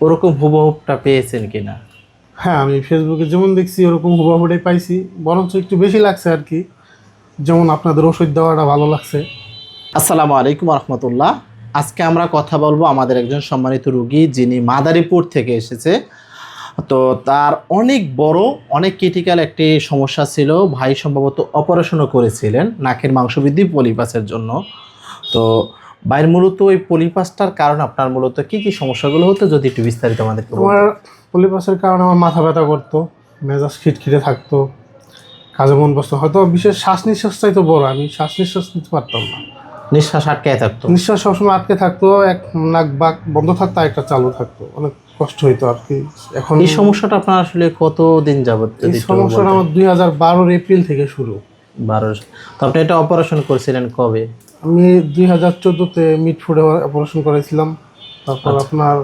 ওরকম হুবহুবটা পেয়েছেন কিনা? হ্যাঁ, আমি ফেসবুকে যেমন দেখছি ওরকম হুবাহুটাই পাইছি, বরঞ্চ একটু বেশি লাগছে আর কি। যেমন আপনাদের ওষুধ দেওয়াটা ভালো লাগছে। আসসালামু আলাইকুম রহমতুল্লাহ। আজকে আমরা কথা বলবো আমাদের একজন সম্মানিত রোগী যিনি মাদারীপুর থেকে এসেছে। তো তার অনেক বড়, অনেক ক্রিটিক্যাল একটি সমস্যা ছিল। ভাই সম্ভবত অপারেশনও করেছিলেন নাকের মাংসবৃদ্ধি পলিপাসের জন্য। তো ভাইয়ের মূলত ওই পলিপাসটার কারণে আপনার মূলত কি কি সমস্যাগুলো হতো, যদি একটু বিস্তারিত আমাদেরকে আমার বলতেন। পলিপাসের কারণে আমার মাথা ব্যথা করতো, মেজাজ খিটখিটে থাকতো, কাজে মন বসতো। হয়তো বিশেষ শ্বাস নিঃশ্বাসটাই তো বড়, আমি শ্বাস নিঃশ্বাস নিতে পারতাম না। নিঃশ্বাস আটকায় থাকতো? নিঃশ্বাস সবসময় আটকে থাকতো, এক নাক বাক বন্ধ থাকতো, একটা চালু থাকতো, অনেক কষ্ট হইতো আর কি। এখন এই সমস্যাটা আপনার আসলে কত দিন যাবত, এই যদি একটু সমস্যাটা বলতেন। আমার 2012 এপ্রিল থেকে শুরু। 12। তো আপনি এটা অপারেশন করেছিলেন কবে? আমি 2014-তে মিটফুডে অপারেশন করেছিলাম। তারপর আচ্ছা। আপনার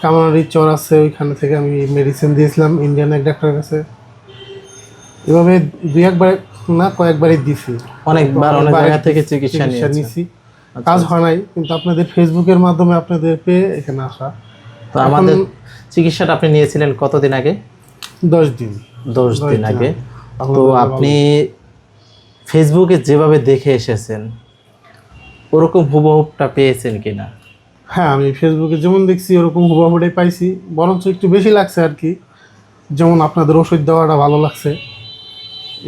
কামারি চর আছে, ওইখানে থেকে আমি মেডিসিন দিয়েছিলাম ইন্ডিয়ান এক ডাক্তারের কাছে। এভাবে দুই একবার না কয়েকবারই দিছি। অনেকবার অনেক অনেকবার জায়গা থেকে চিকিৎসা নিয়েছেন? নিয়েছি, আচ্ছা, কাজ আচ্ছা। হয় নাই। কিন্তু আপনাদের ফেসবুকের মাধ্যমে আপনাদের পেয়ে এখানে আসা। তো এখন আমাদের চিকিৎসাটা আপনি নিয়েছিলেন কতদিন আগে? 10 দিন। 10 10 দিন দিন আগে। আগে। তো আলহামদুলিল্লাহ আপনি ভালো। ফেসবুকে যেভাবে দেখে এসেছেন ওরকম হুবহুবটা পেয়েছেন কিনা? হ্যাঁ, আমি ফেসবুকে যেমন দেখছি ওরকম হুবাহুটাই পাইছি, বরঞ্চ একটু বেশি লাগছে আর কি। যেমন আপনাদের ওষুধ দেওয়াটা ভালো লাগছে,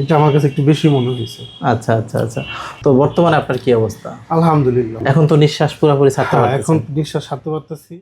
এটা আমার কাছে একটু বেশি মনে হয়েছে। আচ্ছা, আচ্ছা, আচ্ছা। তো বর্তমানে আপনার কি অবস্থা? আলহামদুলিল্লাহ। এখন তো নিঃশ্বাস পুরোপুরি ছাড়তে হ্যাঁ, এখন পারতেছেন? নিঃশ্বাস ছাড়তে পারতেছি।